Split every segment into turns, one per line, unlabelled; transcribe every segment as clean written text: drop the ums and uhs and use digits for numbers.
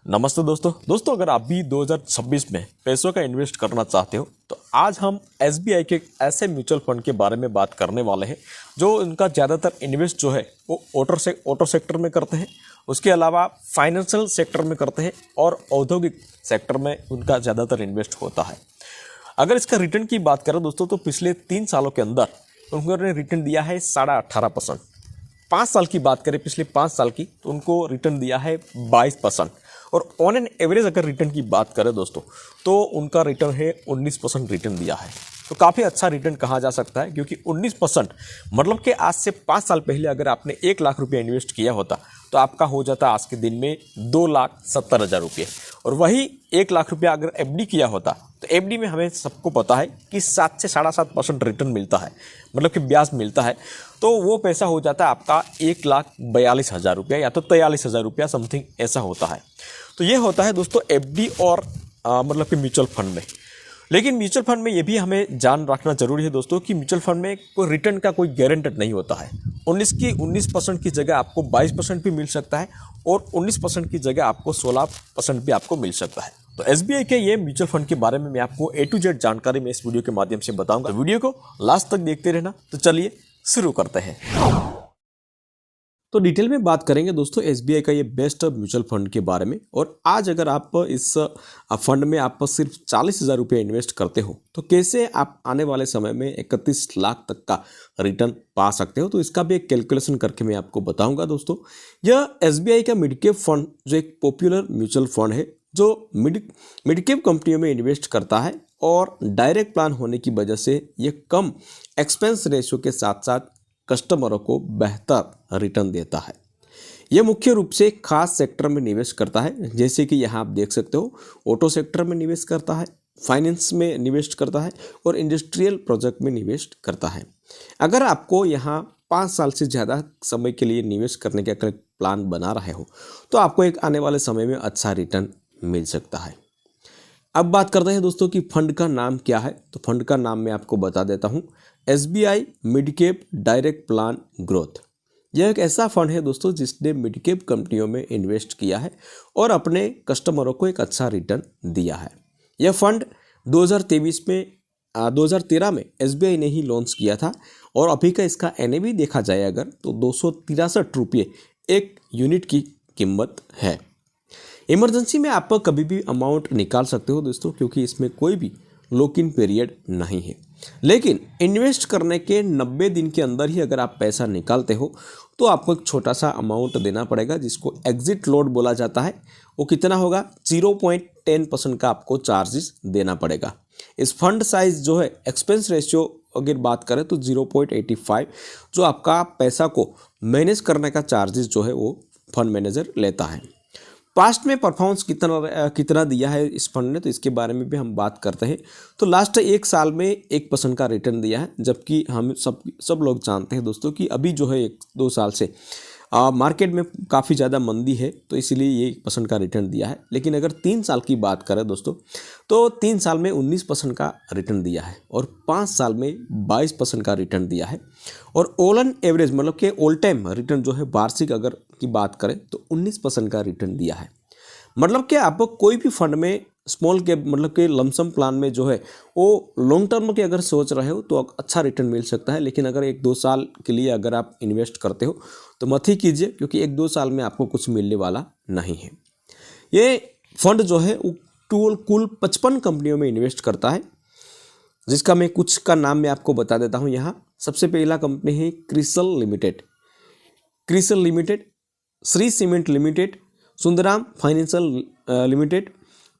नमस्ते दोस्तों अगर आप भी 2026 में पैसों का इन्वेस्ट करना चाहते हो तो आज हम एसबीआई के ऐसे म्यूचुअल फंड के बारे में बात करने वाले हैं जो उनका ज़्यादातर इन्वेस्ट जो है वो ऑटो सेक्टर में करते हैं, उसके अलावा फाइनेंशियल सेक्टर में करते हैं और औद्योगिक सेक्टर में उनका ज़्यादातर इन्वेस्ट होता है। अगर इसका रिटर्न की बात करें दोस्तों तो पिछले 3 सालों के अंदर उन्होंने रिटर्न दिया है 18.5%। 5 साल की बात करें पिछले 5 साल की तो उनको रिटर्न दिया है 22%। और ऑन एन एवरेज अगर रिटर्न की बात करें दोस्तों तो उनका रिटर्न है 19% रिटर्न दिया है। तो काफ़ी अच्छा रिटर्न कहा जा सकता है, क्योंकि 19% मतलब कि आज से 5 साल पहले अगर आपने 1 लाख रुपया इन्वेस्ट किया होता तो आपका हो जाता आज के दिन में 2,70,000 रुपये। और वही 1 लाख रुपया अगर एफडी किया होता तो एफडी में हमें सबको पता है कि 7 से 7.5% रिटर्न मिलता है, मतलब कि ब्याज मिलता है। तो वो पैसा हो जाता है आपका 1,42,000 रुपया या तो 43,000 रुपया समथिंग ऐसा होता है। तो ये होता है दोस्तों एफडी और मतलब कि म्यूचुअल फंड में। लेकिन म्यूचुअल फंड में ये भी हमें जान रखना जरूरी है दोस्तों कि म्यूचुअल फंड में कोई रिटर्न का कोई गारंटेड नहीं होता है। 19% की जगह आपको 22% भी मिल सकता है और 19% की जगह आपको 16% भी आपको मिल सकता है। तो एसबीआई के ये म्यूचुअल फंड के बारे में मैं आपको A to Z जानकारी में इस वीडियो के माध्यम से बताऊंगा। तो वीडियो को लास्ट तक देखते रहना। तो चलिए शुरू करते हैं। तो डिटेल में बात करेंगे दोस्तों एसबीआई का ये बेस्ट म्यूचुअल फंड के बारे में। और आज अगर आप इस फंड में आप सिर्फ 40,000 रुपये इन्वेस्ट करते हो तो कैसे आप आने वाले समय में 31 लाख तक का रिटर्न पा सकते हो, तो इसका भी एक कैलकुलेशन करके मैं आपको बताऊंगा दोस्तों। यह एसबीआई का मिड कैप फंड जो एक पॉपुलर म्यूचुअल फंड है जो मिड कैप कंपनियों में इन्वेस्ट करता है और डायरेक्ट प्लान होने की वजह से ये कम एक्सपेंस रेशियो के साथ साथ कस्टमरों को बेहतर रिटर्न देता है। यह मुख्य रूप से खास सेक्टर में निवेश करता है, जैसे कि यहाँ आप देख सकते हो ऑटो सेक्टर में निवेश करता है, फाइनेंस में निवेश करता है और इंडस्ट्रियल प्रोजेक्ट में निवेश करता है। अगर आपको यहाँ 5 साल से ज़्यादा समय के लिए निवेश करने का अगर प्लान बना रहे हो तो आपको एक आने वाले समय में अच्छा रिटर्न मिल सकता है। अब बात करते हैं दोस्तों कि फंड का नाम क्या है। तो फंड का नाम मैं आपको बता देता हूँ, SBI mid cap direct plan growth. यह एक ऐसा फंड है दोस्तों जिसने मिड कैप कंपनियों में इन्वेस्ट किया है और अपने कस्टमरों को एक अच्छा रिटर्न दिया है। यह फंड 2013 में एसबीआई ने ही लॉन्च किया था और अभी का इसका एनएवी देखा जाए अगर तो 263 रुपये एक यूनिट की कीमत है। इमरजेंसी में आप कभी भी अमाउंट निकाल सकते हो दोस्तों, क्योंकि इसमें कोई भी लॉक इन पीरियड नहीं है। लेकिन इन्वेस्ट करने के 90 दिन के अंदर ही अगर आप पैसा निकालते हो तो आपको एक छोटा सा अमाउंट देना पड़ेगा जिसको एग्जिट लोड बोला जाता है। वो कितना होगा, 0.10% का आपको चार्जेस देना पड़ेगा। इस फंड साइज जो है एक्सपेंस रेशियो अगर बात करें तो 0.85 जो आपका पैसा को मैनेज करने का चार्जेस जो है वो फंड मैनेजर लेता है। पास्ट में परफॉर्मेंस कितना दिया है इस फंड ने, तो इसके बारे में भी हम बात करते हैं। तो लास्ट 1 साल में 1% का रिटर्न दिया है, जबकि हम सब लोग जानते हैं दोस्तों कि अभी जो है 1-2 साल से मार्केट में काफ़ी ज़्यादा मंदी है, तो इसीलिए ये 1% का रिटर्न दिया है। लेकिन अगर 3 साल की बात करें दोस्तों तो 3 साल में 19% का रिटर्न दिया है और 5 साल में 22% का रिटर्न दिया है। और ऑल एन एवरेज मतलब कि ऑल टाइम रिटर्न जो है वार्षिक अगर की बात करें तो 19% का रिटर्न दिया है। मतलब कि आप कोई भी फंड में स्मॉल कैप मतलब कि लमसम प्लान में जो है वो लॉन्ग टर्म के अगर सोच रहे हो तो अच्छा रिटर्न मिल सकता है। लेकिन अगर 1-2 साल के लिए अगर आप इन्वेस्ट करते हो तो मत ही कीजिए, क्योंकि 1-2 साल में आपको कुछ मिलने वाला नहीं है। ये फंड जो है वो कुल 55 कंपनियों में इन्वेस्ट करता है, जिसका मैं कुछ का नाम मैं आपको बता देता हूँ। यहाँ सबसे पहला कंपनी है CRISIL limited, Shri cement limited, Sundaram financial limited,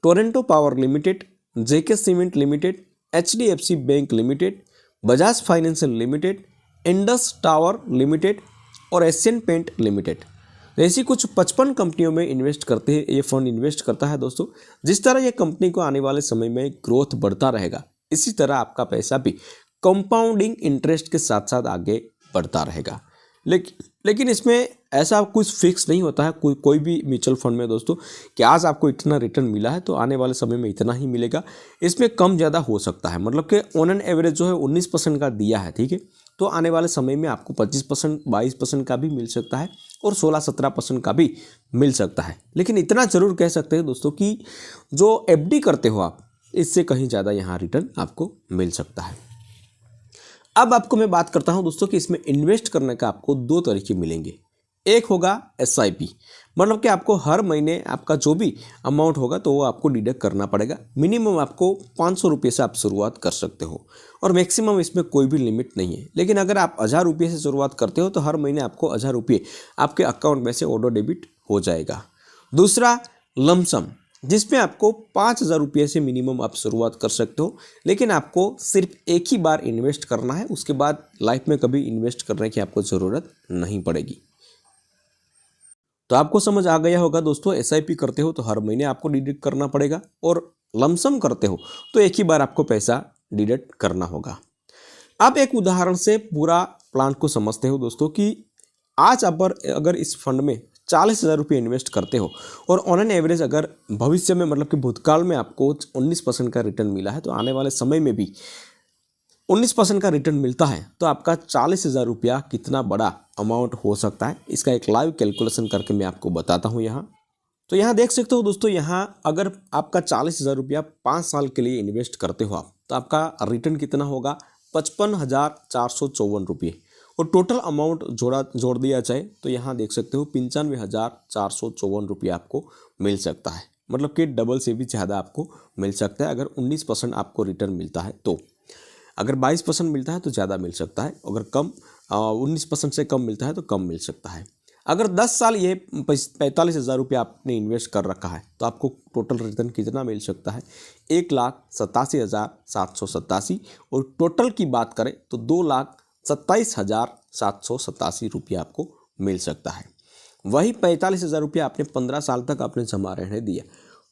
Toronto power limited, JK cement limited, HDFC bank limited, Bajaj financial limited, Indus tower limited और एशियन पेंट लिमिटेड। ऐसी कुछ 55 कंपनियों में इन्वेस्ट करते हैं ये फंड इन्वेस्ट करता है दोस्तों। जिस तरह ये कंपनी को आने वाले समय में ग्रोथ बढ़ता रहेगा, इसी तरह आपका पैसा भी कंपाउंडिंग इंटरेस्ट के साथ साथ आगे बढ़ता रहेगा। लेकिन इसमें ऐसा कुछ फिक्स नहीं होता है कोई भी म्यूचुअल फंड में दोस्तों कि आज आपको इतना रिटर्न मिला है तो आने वाले समय में इतना ही मिलेगा। इसमें कम ज़्यादा हो सकता है, मतलब कि ऑन एन एवरेज जो है 19% का दिया है, ठीक है।
तो आने वाले समय में आपको 25%, 22% का भी मिल सकता है और 16-17% का भी मिल सकता है। लेकिन इतना ज़रूर कह सकते हैं दोस्तों कि जो FD करते हो आप, इससे कहीं ज़्यादा यहाँ रिटर्न आपको मिल सकता है। अब आपको मैं बात करता हूँ दोस्तों कि इसमें इन्वेस्ट करने का आपको 2 तरीके मिलेंगे। एक होगा SIP, मतलब कि आपको हर महीने आपका जो भी अमाउंट होगा तो वो आपको डिडक्ट करना पड़ेगा। मिनिमम आपको 500 रुपये से आप शुरुआत कर सकते हो और मैक्सिमम इसमें कोई भी लिमिट नहीं है। लेकिन अगर आप 1000 रुपये से शुरुआत करते हो तो हर महीने आपको 1000 रुपये आपके अकाउंट में से ऑटो डेबिट हो जाएगा। दूसरा लमसम, जिसमें आपको 5000 रुपये से मिनिमम आप शुरुआत कर सकते हो, लेकिन आपको सिर्फ एक ही बार इन्वेस्ट करना है, उसके बाद लाइफ में कभी इन्वेस्ट करने की आपको ज़रूरत नहीं पड़ेगी। तो आपको समझ आ गया होगा दोस्तों, SIP करते हो तो हर महीने आपको डिडक्ट करना पड़ेगा और लमसम करते हो तो एक ही बार आपको पैसा डिडक्ट करना होगा। अब एक उदाहरण से पूरा प्लान को समझते हो दोस्तों कि आज अगर इस फंड में 40,000 रुपये इन्वेस्ट करते हो और ऑन एन एवरेज अगर भविष्य में मतलब कि भूतकाल में आपको 19% का रिटर्न मिला है, तो आने वाले समय में भी 19% का रिटर्न मिलता है, तो आपका 40,000 रुपया कितना बड़ा अमाउंट हो सकता है, इसका एक लाइव कैलकुलेशन करके मैं आपको बताता हूँ यहाँ। तो यहाँ देख सकते हो दोस्तों, यहाँ अगर आपका 40,000 रुपया 5 साल के लिए इन्वेस्ट करते हो आप, तो आपका रिटर्न कितना होगा 55,454 रुपये। और टोटल अमाउंट जोड़ दिया जाए तो यहाँ देख सकते हो 95,454 रुपये आपको मिल सकता है, मतलब कि डबल से भी ज़्यादा आपको मिल सकता है अगर 19% आपको रिटर्न मिलता है। तो अगर 22% मिलता है तो ज़्यादा मिल सकता है, अगर 19% से कम मिलता है तो कम मिल सकता है। अगर 10 साल ये 45,000 रुपये आपने इन्वेस्ट कर रखा है तो आपको टोटल रिटर्न कितना मिल सकता है 1,87,787। और टोटल की बात करें तो 2,27,787 रुपये आपको मिल सकता है। वही 45,000 रुपये आपने 15 साल तक आपने जमा रहने दिया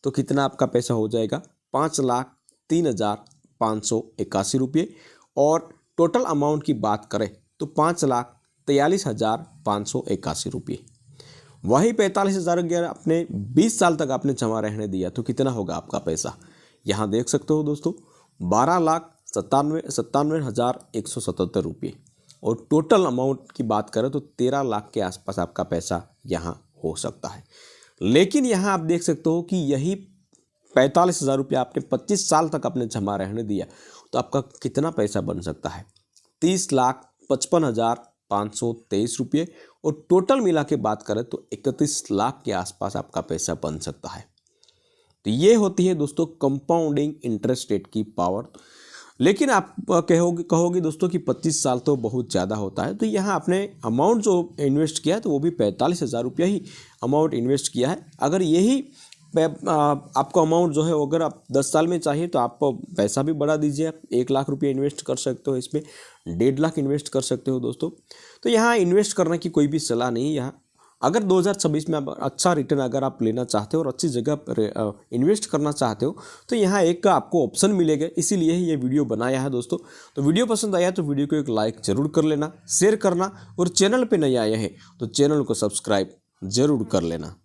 तो कितना आपका पैसा हो जाएगा 5,03,581 रुपये। और टोटल अमाउंट की बात करें तो 5,43,581 रुपये। वही 45,000 अगर आपने 20 साल तक आपने जमा रहने दिया तो कितना होगा आपका पैसा, यहाँ देख सकते हो दोस्तों 12,97,177 रुपये। और टोटल अमाउंट की बात करें तो 13 लाख के आसपास आपका पैसा यहाँ हो सकता है। लेकिन यहाँ आप देख सकते हो कि यही 45,000 रुपये आपने 25 साल तक आपने जमा रहने दिया तो आपका कितना पैसा बन सकता है 30,55,523 रुपये। और टोटल मिला के बात करें तो 31 लाख के आसपास आपका पैसा बन सकता है। तो ये होती है दोस्तों कंपाउंडिंग इंटरेस्ट रेट की पावर। लेकिन आप कहोगे दोस्तों कि 25 साल तो बहुत ज़्यादा होता है, तो यहाँ आपने अमाउंट जो इन्वेस्ट किया है तो वो भी 45,000 रुपया ही अमाउंट इन्वेस्ट किया है। अगर यही आपको अमाउंट जो है अगर आप 10 साल में चाहिए तो आप पैसा भी बढ़ा दीजिए, आप 1 लाख रुपये इन्वेस्ट कर सकते हो, इसमें 1.5 लाख इन्वेस्ट कर सकते हो दोस्तों। तो यहाँ इन्वेस्ट करने की कोई भी सलाह नहीं है। यहाँ अगर 2026 में आप अच्छा रिटर्न अगर आप लेना चाहते हो और अच्छी जगह इन्वेस्ट करना चाहते हो तो यहाँ एक आपको ऑप्शन मिलेगा, इसीलिए ही ये वीडियो बनाया है दोस्तों। तो वीडियो पसंद आया तो वीडियो को एक लाइक ज़रूर कर लेना, शेयर करना, और चैनल पे नए आए हैं तो चैनल को सब्सक्राइब ज़रूर कर लेना।